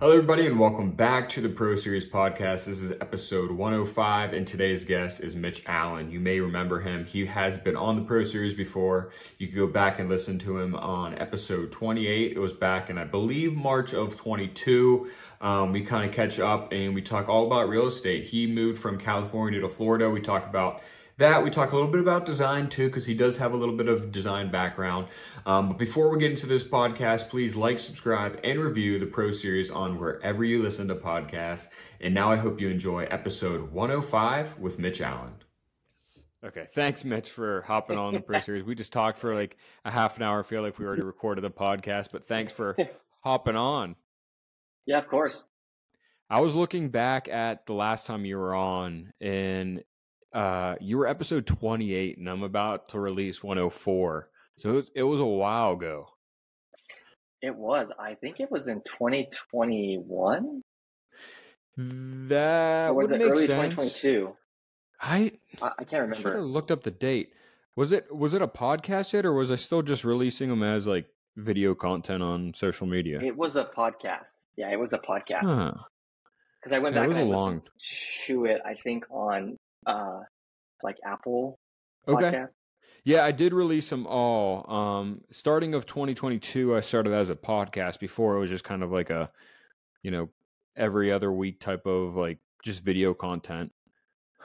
Hello, everybody, and welcome back to the Pro Series podcast. This is episode 105, and today's guest is Mitch Allen. You may remember him. He has been on the Pro Series before. You can go back and listen to him on episode 28. It was back in, I believe, March of 22. We kind of catch up and we talk all about real estate. He moved from California to Florida. We talk about that. We talk a little bit about design too, because he does have a little bit of design background. But before we get into this podcast, please like, subscribe, and review the Pro Series on wherever you listen to podcasts. And now I hope you enjoy episode 105 with Mitch Allen. Okay, thanks, Mitch, for hopping on the Pro Series. We just talked for like a half an hour. I feel like we already recorded the podcast, but thanks for hopping on. Yeah, of course. I was looking back at the last time you were on, and you were episode 28, and I'm about to release 104. So it was a while ago. It was. I think it was in 2021. That or was would it make early sense. 2022? I can't I should have remember. looked up the date. Was it a podcast yet, or was I still just releasing them as like video content on social media? It was a podcast. Yeah, it was a podcast. Huh. Because I went Yeah, it back was and I a listened to it, I think, on like Apple Okay. podcast. Yeah, I did release them all. Starting of 2022, I started as a podcast. Before it was just kind of like a, every other week type of like just video content.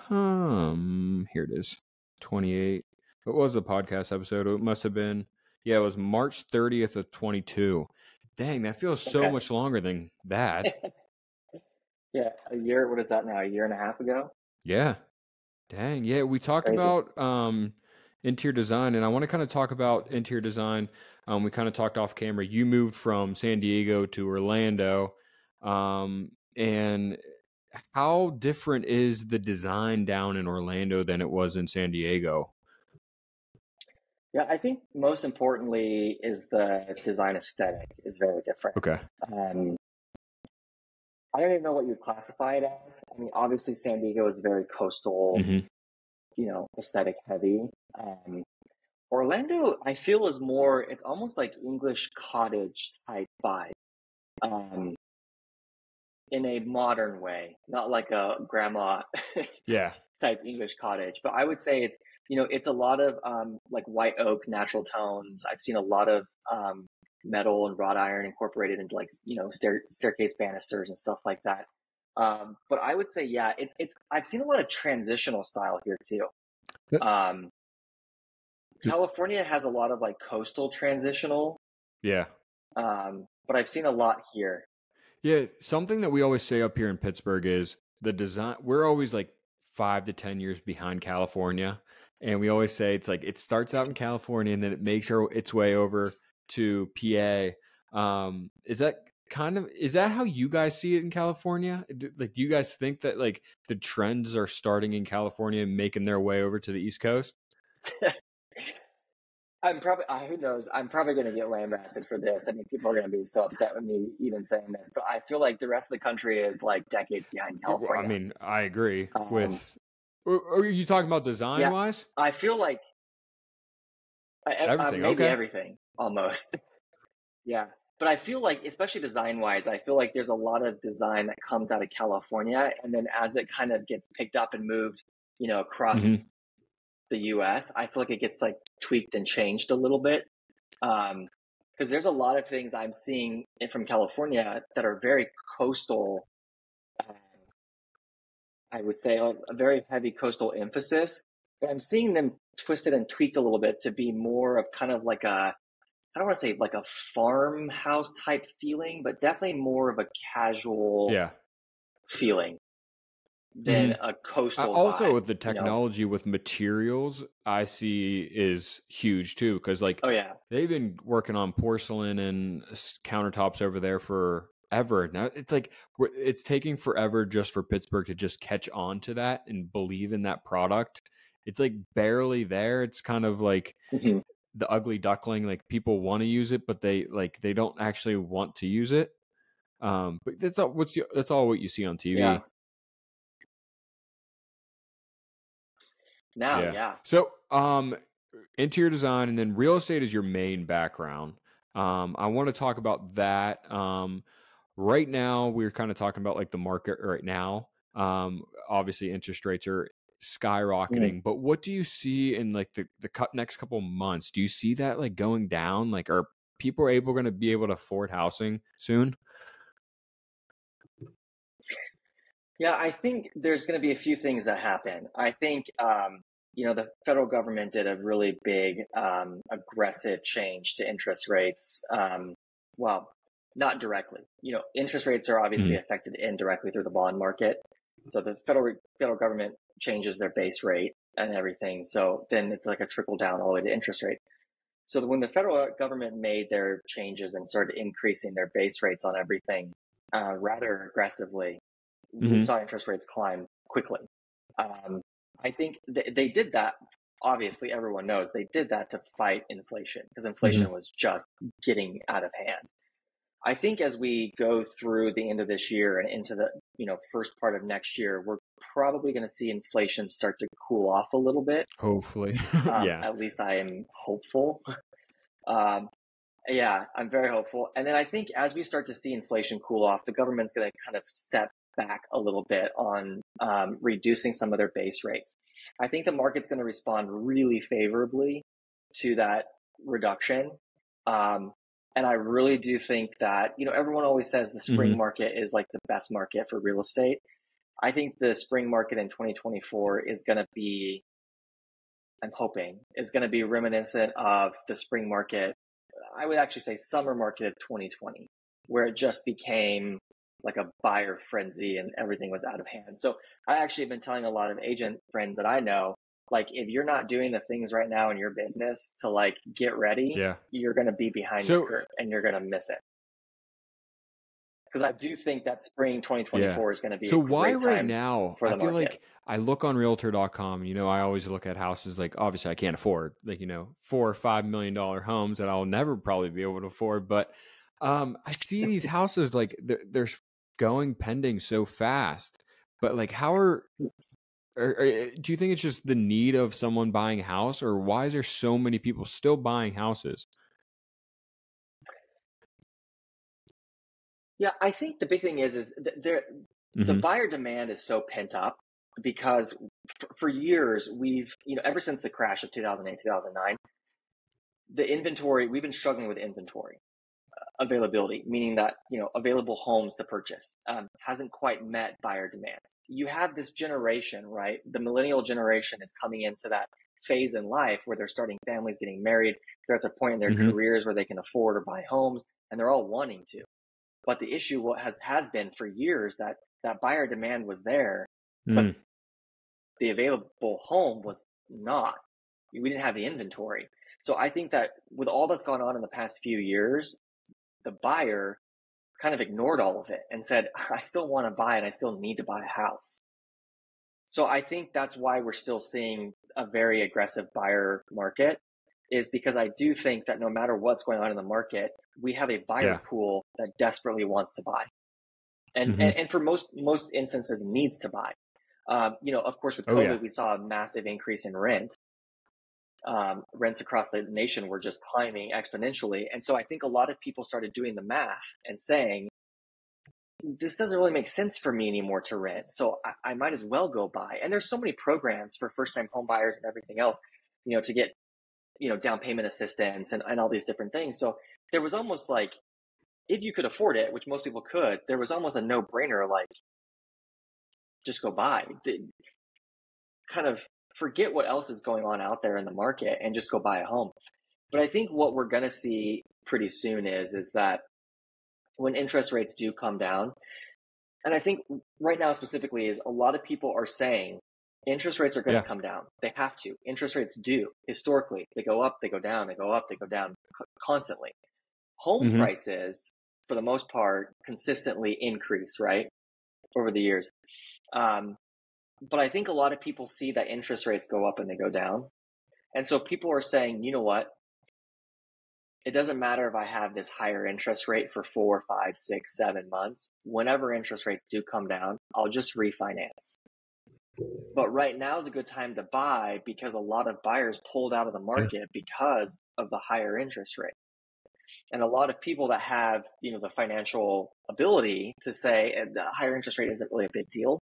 Here it is. 28. What was the podcast episode? It must have been, it was March 30th of 22. Dang, that feels so much longer than that. Yeah, a year. What is that now? A year and a half ago? Yeah. Dang. Yeah, we talked about interior design, and I want to kind of talk about interior design. We kind of talked off camera. You moved from San Diego to Orlando, and how different is the design down in Orlando than it was in San Diego? Yeah, I think most importantly is the design aesthetic is very different. Okay. I don't even know what you'd classify it as. I mean, obviously San Diego is very coastal, aesthetic heavy. Orlando, I feel, is more, it's almost like English cottage type vibe. In a modern way, not like a grandma type English cottage, but I would say it's, it's a lot of like white oak natural tones. I've seen a lot of metal and wrought iron incorporated into like, staircase banisters and stuff like that. But I would say, it's I've seen a lot of transitional style here too. California has a lot of like coastal transitional. Yeah. But I've seen a lot here. Yeah. Something that we always say up here in Pittsburgh is the design. We're always like 5 to 10 years behind California. And we always say it's like it starts out in California and then it makes its way over to PA. Is that how you guys see it in California? Like, do you guys think that like the trends are starting in California and making their way over to the East Coast? Who knows? I'm probably going to get lambasted for this. I mean, people are going to be so upset with me even saying this, but I feel like the rest of the country is like decades behind California. I mean, I agree with. Are you talking about design wise? I feel like everything. Maybe everything almost. Yeah. But I feel like, especially design wise, I feel like there's a lot of design that comes out of California. And then as it kind of gets picked up and moved, across the US, I feel like it gets like tweaked and changed a little bit. Because there's a lot of things I'm seeing from California that are very coastal. I would say a very heavy coastal emphasis, but I'm seeing them twisted and tweaked a little bit to be more of kind of like I don't want to say like a farmhouse type feeling, but definitely more of a casual feeling than a coastal also vibe, with the technology with materials I see is huge too, because like they've been working on porcelain and countertops over there forever. Now it's like it's taking forever just for Pittsburgh to just catch on to that and believe in that product. It's like barely there. It's kind of like the ugly duckling. Like people want to use it, but they don't actually want to use it. But that's all what you see on TV. Yeah. Now, So, interior design and then real estate is your main background. I want to talk about that. right now we're kind of talking about like the market right now. Obviously interest rates are Mm. skyrocketing, but what do you see in like the next couple months? Do you see that like going down? Like, are people able going to be able to afford housing soon? Yeah, I think there's going to be a few things that happen. I think, the federal government did a really big, aggressive change to interest rates. Well, not directly. Interest rates are obviously Mhm. affected indirectly through the bond market. So the federal government changes their base rate and everything. So then it's like a trickle down all the way to interest rate. So when the federal government made their changes and started increasing their base rates on everything rather aggressively, we Mhm. saw interest rates climb quickly. Um, I think they did that. Obviously, everyone knows they did that to fight inflation because inflation Mhm. was just getting out of hand. I think as we go through the end of this year and into the first part of next year, we're probably going to see inflation start to cool off a little bit. Hopefully. Yeah. At least I am hopeful. Um, yeah, I'm very hopeful. And then I think as we start to see inflation cool off, the government's going to kind of step back a little bit on reducing some of their base rates. I think the market's going to respond really favorably to that reduction. Um, and I really do think that, everyone always says the spring Mhm. market is like the best market for real estate. I think the spring market in 2024 is going to be, I'm hoping, is going to be reminiscent of the spring market. I would actually say summer market of 2020, where it just became like a buyer frenzy and everything was out of hand. So I actually have been telling a lot of agent friends that I know, like, if you're not doing the things right now in your business to like get ready, Yeah. you're going to be behind the So curve and you're going to miss it. Because I do think that spring yeah. 2024 is going to be So a why great right time now? for I the feel market. like I look on realtor.com, I always look at houses like obviously I can't afford like, $4 or $5 million homes that I'll never probably be able to afford. But I see these houses like they're going pending so fast. But like how do you think it's just the need of someone buying a house, or why is there so many people still buying houses? Yeah, I think the big thing is the Hmm. buyer demand is so pent up because for years ever since the crash of 2008, 2009, we've been struggling with inventory availability, meaning that, available homes to purchase hasn't quite met buyer demand. You have this generation, right? The millennial generation is coming into that phase in life where they're starting families, getting married. They're at the point in their Hmm. careers where they can afford or buy homes, and they're all wanting to. But the issue has been for years that buyer demand was there, but Mm. the available home was not. We didn't have the inventory. So I think that with all that's gone on in the past few years, the buyer kind of ignored all of it and said, I still want to buy and I still need to buy a house. So I think that's why we're still seeing a very aggressive buyer market, is because I do think that no matter what's going on in the market, we have a buyer Yeah. pool that desperately wants to buy. And, Hmm. and, and for most instances needs to buy. Of course, with Oh yeah. COVID, we saw a massive increase in rent. Rents across the nation were just climbing exponentially. And so I think a lot of people started doing the math and saying, this doesn't really make sense for me anymore to rent. So I might as well go buy. And there's so many programs for first time home buyers and everything else, to get, down payment assistance and all these different things. So there was almost like, if you could afford it, which most people could, there was almost a no brainer, like, just go buy. Kind of forget what else is going on out there in the market and just go buy a home. But I think what we're going to see pretty soon is that when interest rates do come down, and I think right now specifically is a lot of people are saying interest rates are going to Yeah. come down. They have to. Interest rates do historically. They go up, they go down, they go up, they go down constantly. Home Hmm. prices, for the most part, consistently increase, right, over the years. Um, but I think a lot of people see that interest rates go up and they go down. And so people are saying, you know what? It doesn't matter if I have this higher interest rate for 4, 5, 6, 7 months. Whenever interest rates do come down, I'll just refinance. But right now is a good time to buy because a lot of buyers pulled out of the Yeah. market because of the higher interest rate. And a lot of people that have, the financial ability to say the higher interest rate isn't really a big deal,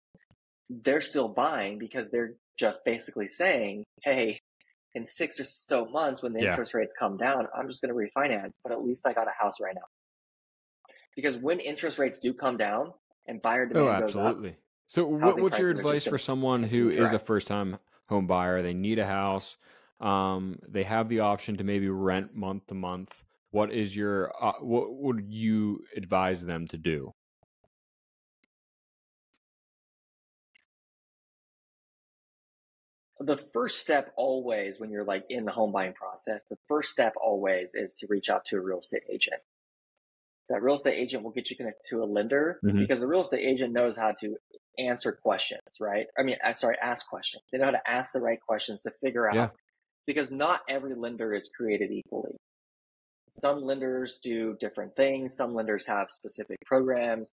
they're still buying because they're just basically saying, hey, in 6 or so months when the interest rates come down, I'm just going to refinance, but at least I got a house right now. Because when interest rates do come down and buyer demand goes up, absolutely. So what's your prices are just advice for gonna someone who continue to is a rise. first-time home buyer? They need a house. They have the option to maybe rent month to month. What would you advise them to do? The first step always when you're like in the home buying process, the first step always is to reach out to a real estate agent. That real estate agent will get you connected to a lender because the real estate agent knows how to answer questions, right? Ask questions. They know how to ask the right questions to figure out, because not every lender is created equally. Some lenders do different things. Some lenders have specific programs.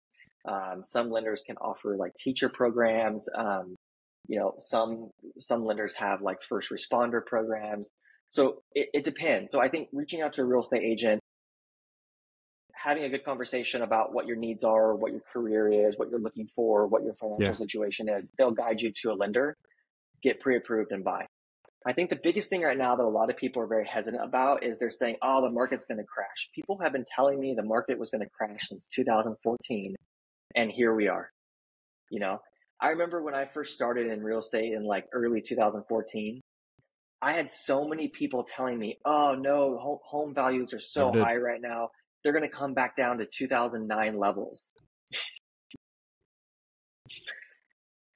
Some lenders can offer like teacher programs. Some lenders have like first responder programs. So it depends. So I think reaching out to a real estate agent, having a good conversation about what your needs are, what your career is, what you're looking for, what your financial situation is, they'll guide you to a lender, get pre-approved and buy. I think the biggest thing right now that a lot of people are very hesitant about is they're saying, oh, the market's going to crash. People have been telling me the market was going to crash since 2014, and here we are. I remember when I first started in real estate in like early 2014, I had so many people telling me, oh no, home values are so high right now. They're going to come back down to 2009 levels.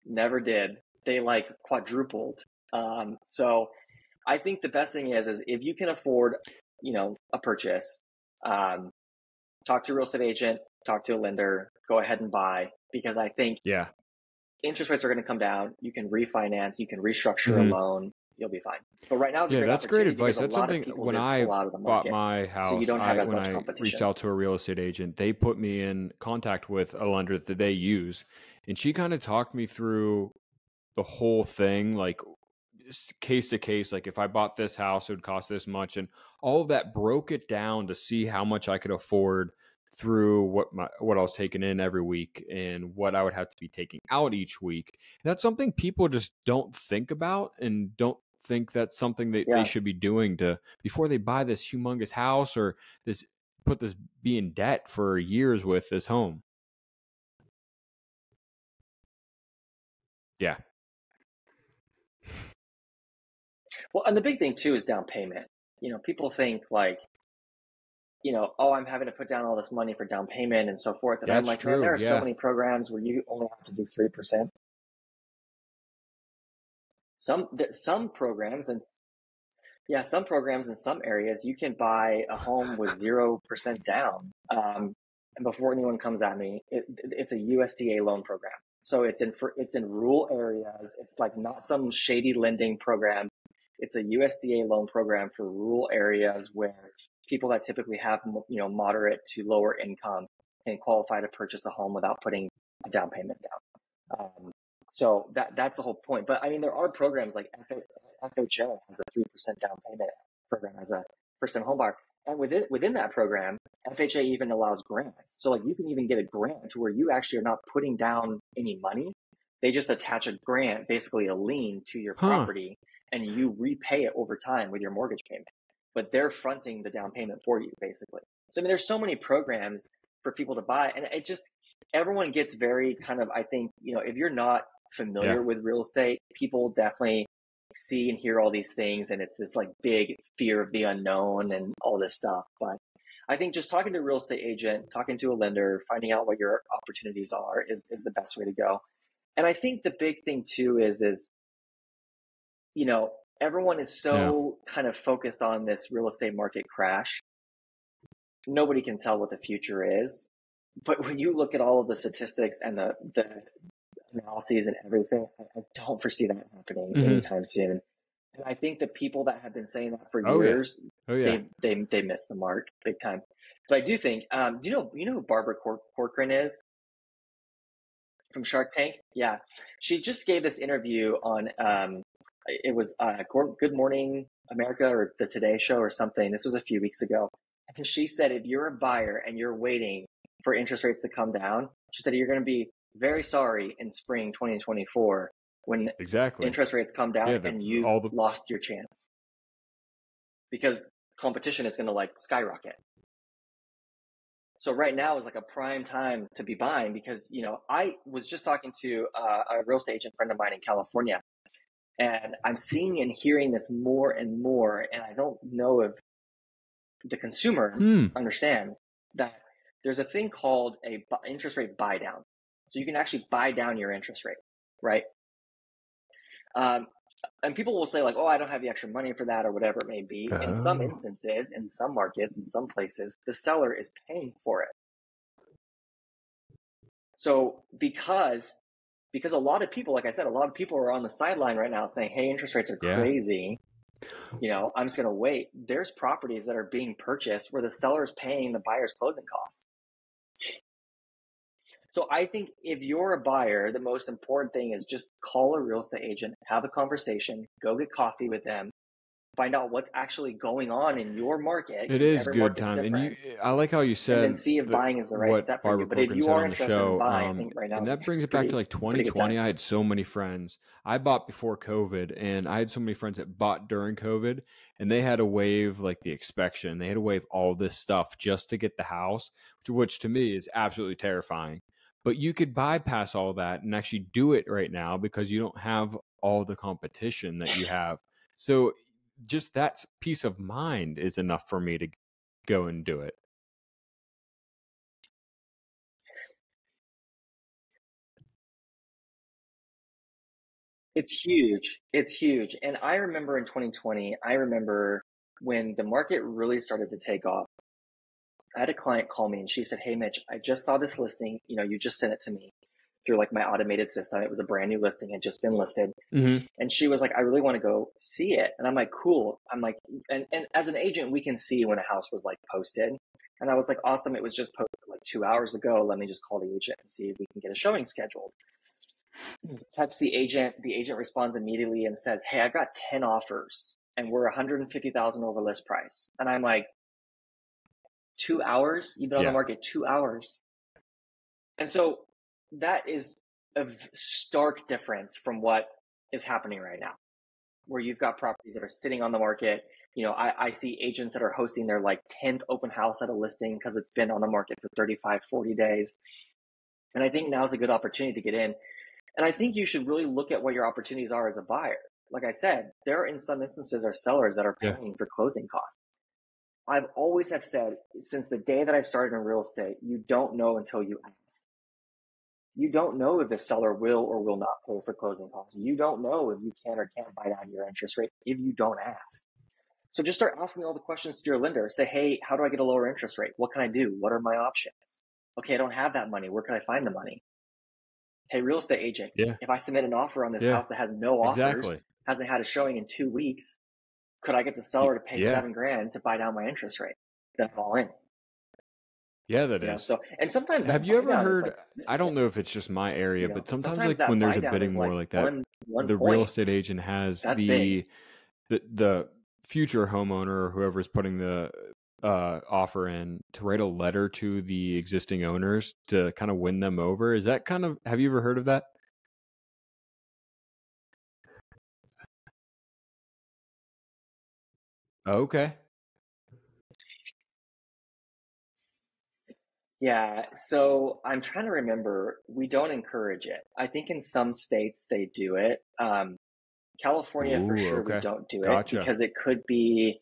Never did. They like quadrupled. So I think the best thing is if you can afford, a purchase, talk to a real estate agent, talk to a lender, go ahead and buy, because I think interest rates are going to come down. You can refinance, you can restructure a loan, you'll be fine. But right now is a great that's great opportunity advice. because That's a lot of something people when did I pull out of the bought market. my house, So you don't have as when much I competition. reached out to a real estate agent, they put me in contact with a lender that they use, and she kind of talked me through the whole thing, like case to case, like if I bought this house, it would cost this much, and all of that, broke it down to see how much I could afford through what I was taking in every week and what I would have to be taking out each week. And that's something people just don't think about and don't think that's something that they should be doing before they buy this humongous house or be in debt for years with this home. Yeah. Well, and the big thing too is down payment. People think like, oh, I'm having to put down all this money for down payment and so forth. And I'm like, man, there are so many programs where you only have to do 3%. Some programs and some programs in some areas you can buy a home with 0% down. And before anyone comes at me, it's a USDA loan program. So it's in rural areas. It's like not some shady lending program. It's a USDA loan program for rural areas where people that typically have, moderate to lower income can qualify to purchase a home without putting a down payment down. So that's the whole point. But I mean, there are programs like FHA has a 3% down payment program as a first-time home buyer. And within that program, FHA even allows grants. So like you can even get a grant to where you actually are not putting down any money. They just attach a grant, basically a lien to your property, and you repay it over time with your mortgage payment. But they're fronting the down payment for you, basically. So I mean, there's so many programs for people to buy, and it just, everyone gets very kind of, I think, if you're not familiar with real estate, people definitely see and hear all these things, and it's this like big fear of the unknown and all this stuff. But I think just talking to a real estate agent, talking to a lender, finding out what your opportunities are is the best way to go. And I think the big thing too is everyone is so kind of focused on this real estate market crash. Nobody can tell what the future is. But when you look at all of the statistics and the analyses and everything, I don't foresee that happening anytime soon. And I think the people that have been saying that for years, they missed the mark big time. But I do think, do you know who Barbara Corcoran is from Shark Tank? Yeah, she just gave this interview on it was Good Morning America or the Today Show or something. This was a few weeks ago, And she said, if you're a buyer and you're waiting for interest rates to come down, she said, you're going to be very sorry in spring 2024 when Exactly. interest rates come down Yeah, and you've lost your chance, because competition is going to like skyrocket. So right now is like a prime time to be buying, because, you know, I was just talking to a real estate agent friend of mine in California, and I'm seeing and hearing this more and more. And I don't know if the consumer understands that there's a thing called a interest rate buy down. So you can actually buy down your interest rate, right? And people will say like, oh, I don't have the extra money for that or whatever it may be. In some instances, in some markets, in some places, the seller is paying for it. So because a lot of people, like I said, a lot of people are on the sideline right now saying, hey, interest rates are crazy. You know, I'm just going to wait. There's properties that are being purchased where the seller is paying the buyer's closing costs. So I think if you're a buyer, the most important thing is just call a real estate agent, have a conversation, go get coffee with them, find out what's actually going on in your market. It is good time. And I like how you said, and then see if buying is the right step for you. But if you are interested in buying, I think right now, and that brings it back to like 2020. I had so many friends. I bought before COVID, and I had so many friends that bought during COVID, and they had to waive like the inspection. They had to waive all this stuff just to get the house, which to me is absolutely terrifying. But you could bypass all that and actually do it right now because you don't have all the competition that you have. So just that peace of mind is enough for me to go and do it. It's huge. It's huge. And I remember in 2020, when the market really started to take off, I had a client call me and she said, hey, Mitch, I just saw this listing. You know, you just sent it to me through like my automated system. It was a brand new listing, had just been listed. And she was like, I really want to go see it. And I'm like, cool. I'm like, and as an agent, we can see when a house was like posted. And I was like, awesome. It was just posted like 2 hours ago. Let me just call the agent and see if we can get a showing scheduled. Text the agent responds immediately and says, hey, I've got 10 offers and we're 150,000 over list price. And I'm like, 2 hours? You've been on the market 2 hours. And so that is a stark difference from what is happening right now, where you've got properties that are sitting on the market. You know, I see agents that are hosting their like 10th open house at a listing because it's been on the market for 35, 40 days. And I think now's a good opportunity to get in. And I think you should really look at what your opportunities are as a buyer. Like I said, there are in some instances are sellers that are paying for closing costs. I've always have said since the day that I started in real estate, you don't know until you ask. You don't know if the seller will or will not pay for closing costs. You don't know if you can or can't buy down your interest rate if you don't ask. So just start asking all the questions to your lender. Say, hey, how do I get a lower interest rate? What can I do? What are my options? Okay, I don't have that money. Where can I find the money? Hey, real estate agent, if I submit an offer on this house that has no offers, hasn't had a showing in 2 weeks, could I get the seller to pay $7,000 to buy down my interest rate? Then I'm all in. Yeah, that is. So, and sometimes have you ever heard? I don't know if it's just my area, but sometimes like when there's a bidding war like that, the real estate agent has the future homeowner or whoever's putting the offer in to write a letter to the existing owners to kind of win them over. Is that kind of? Have you ever heard of that? Okay. Yeah, so I'm trying to remember. We don't encourage it. I think in some states they do it. California for sure we don't do it because it could be,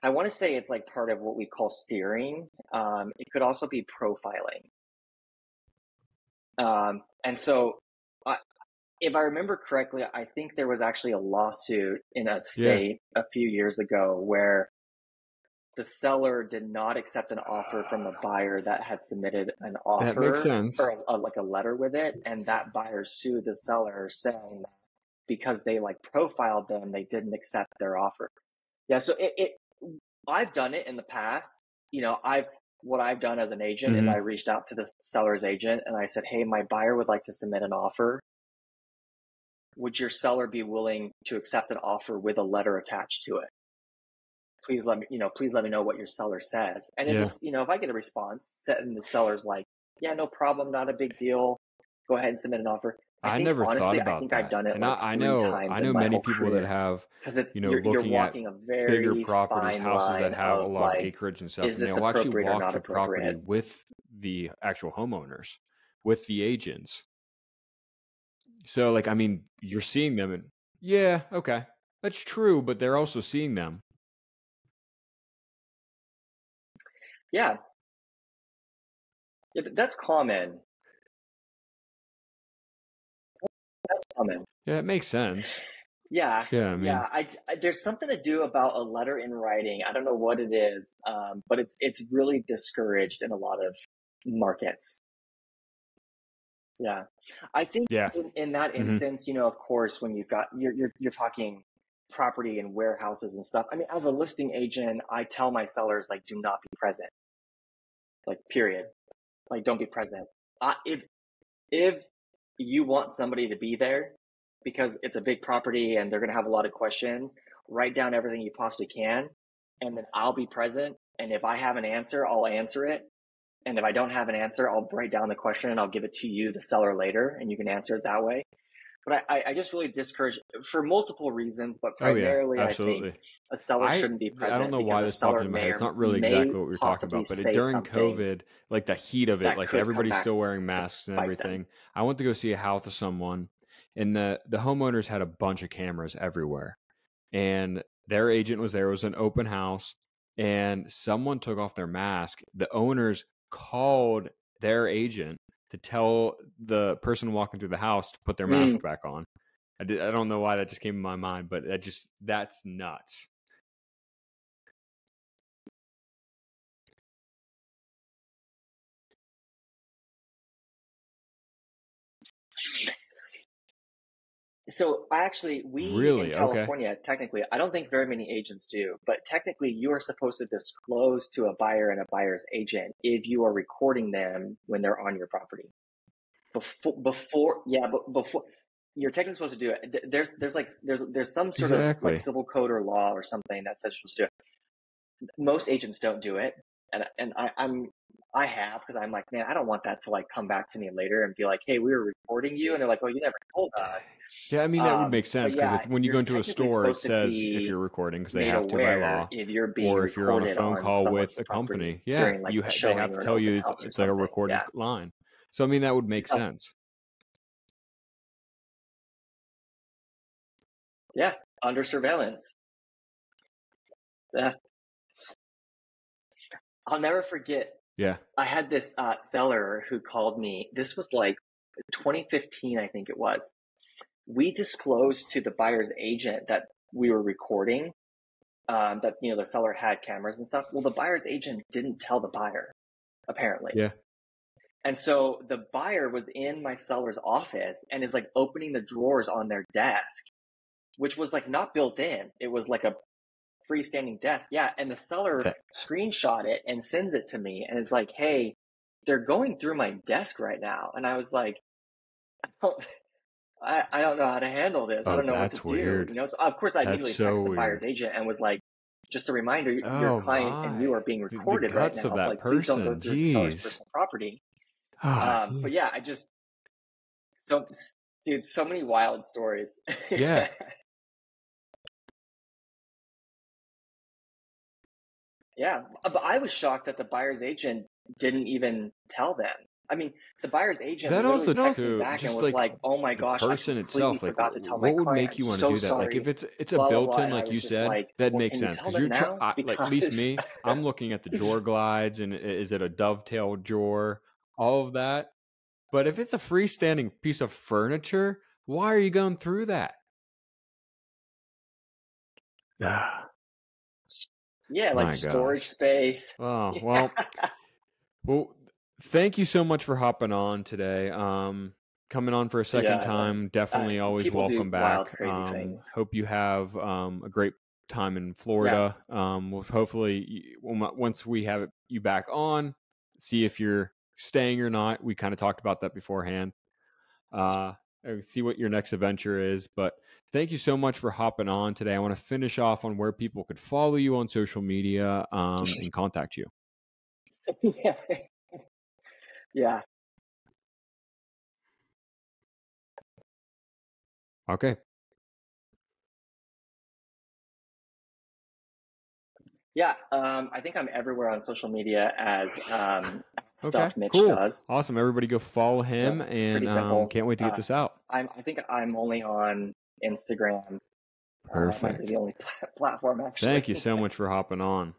I want to say it's like part of what we call steering. It could also be profiling. And so if I remember correctly, I think there was actually a lawsuit in a state a few years ago where the seller did not accept an offer from a buyer that had submitted an offer. That makes sense. Or like a letter with it. And that buyer sued the seller saying that because they like profiled them, they didn't accept their offer. Yeah. So I've done it in the past. You know, what I've done as an agent is I reached out to the seller's agent and I said, hey, my buyer would like to submit an offer. Would your seller be willing to accept an offer with a letter attached to it? please let me know what your seller says. And if Yeah. this, if I get a response and the seller's like, yeah, no problem, not a big deal, go ahead and submit an offer. I I think never thought honestly, I about think I've that. done it And like I 3 know times I in know my many whole people that career have, because it's looking you're at walking a bigger very properties, fine houses that line have a of lot of like, acreage and stuff, is and this they'll actually appropriate or walk not the property appropriate? with the actual homeowners, with the agents. So, like, I mean, you're seeing them, and yeah, okay, that's true, but they're also seeing them. Yeah, that's common. That's common. Yeah, it makes sense. Yeah, Yeah, I mean, yeah. There's something to do about a letter in writing. I don't know what it is, but it's really discouraged in a lot of markets. Yeah, I think yeah, in that hmm instance, of course, when you're talking property and warehouses and stuff. I mean, as a listing agent, I tell my sellers like, do not be present. Like, period. Like, don't be present. If you want somebody to be there because it's a big property and they're going to have a lot of questions, write down everything you possibly can, and then I'll be present. And if I have an answer, I'll answer it. And if I don't have an answer, I'll write down the question and I'll give it to you, the seller, later, and you can answer it that way. But I just really discourage for multiple reasons, but oh yeah, primarily I think absolutely. a seller I shouldn't be I don't present know why because a this popped seller into my head. may It's or not really may exactly what we were talking possibly about, but say during something COVID, like the heat of it, that like could come everybody's back still wearing to masks and bite them. everything. I went to go see a house of someone, and the homeowners had a bunch of cameras everywhere, and their agent was there. It was an open house, and someone took off their mask. The owners called their agent to tell the person walking through the house to put their mask Mm. back on. I don't know why that just came in my mind, but that's nuts. So we in Really? Okay. California, technically, I don't think very many agents do, but technically you are supposed to disclose to a buyer and a buyer's agent if you are recording them when they're on your property. But before you're technically supposed to do it. There's some sort of like Exactly. civil code or law or something that says you're supposed to do it. Most agents don't do it, and I have, because I'm like, man, I don't want that to like come back to me later and be like, hey, we were recording you, and they're like, well, you never told us. Yeah, I mean that would make But sense because yeah, if when you you're go into a technically store, it supposed to says if be you're recording because they made have to by aware law, if you're being or if you're on a recorded phone on call with someone's a company. property Yeah, during like a they have showing to or an tell open you house or it's like a something. recorded Yeah. line. So I mean that would make Uh, sense. yeah, under surveillance. Yeah. I'll never forget. Yeah. I had this seller who called me. This was like 2015, I think it was. We disclosed to the buyer's agent that we were recording, that the seller had cameras and stuff. Well, the buyer's agent didn't tell the buyer, apparently. Yeah. And so the buyer was in my seller's office and is like opening the drawers on their desk, which was like not built in. It was like a freestanding desk. Yeah. And the seller That, screenshot it and sends it to me. And it's like, hey, they're going through my desk right now. And I was like, I don't know how to handle this. I oh, don't know what to that's do. weird. So of course I That's immediately so texted the buyer's weird. agent and was like, just a reminder, your Oh client and you my. are being The recorded right guts of now. that Like, please don't go person. through the seller's Jeez. personal property. Ah, But jeez. yeah, so, dude, so many wild stories. Yeah. Yeah, but I was shocked that the buyer's agent didn't even tell them. I mean, the buyer's agent That literally also texted me too, back and just was like like, "Oh my the gosh, I person completely itself, like forgot to tell my what would client. make I'm you want to so do that? Like if sorry." it's a Blah blah blah. built-in, And I like you was just said, like, that "Well, makes can you sense tell because them now?" like at least Because me, I'm looking at the drawer glides and is it a dovetail drawer, all of that. But if it's a freestanding piece of furniture, why are you going through that? Ah, yeah, like my storage gosh. space. Oh, Yeah, well, thank you so much for hopping on today. Coming on for a second yeah, man. time, definitely always People do welcome wild, back. crazy things. Hope you have a great time in Yeah, Florida. We'll hopefully, once we have you back on, see if you're staying or not. We kind of talked about that beforehand. Uh, see what your next adventure is, but Thank you so much for hopping on today. I want to finish off on where people could follow you on social media and contact you. Yeah. Yeah. Okay. Yeah. I think I'm everywhere on social media as Okay, stuff Mitch cool. does. Awesome. Everybody go follow So him, pretty and simple. can't wait to get this out. I think I'm only on Instagram. That might be Perfect. the only platform Thank you actually. so much for hopping on.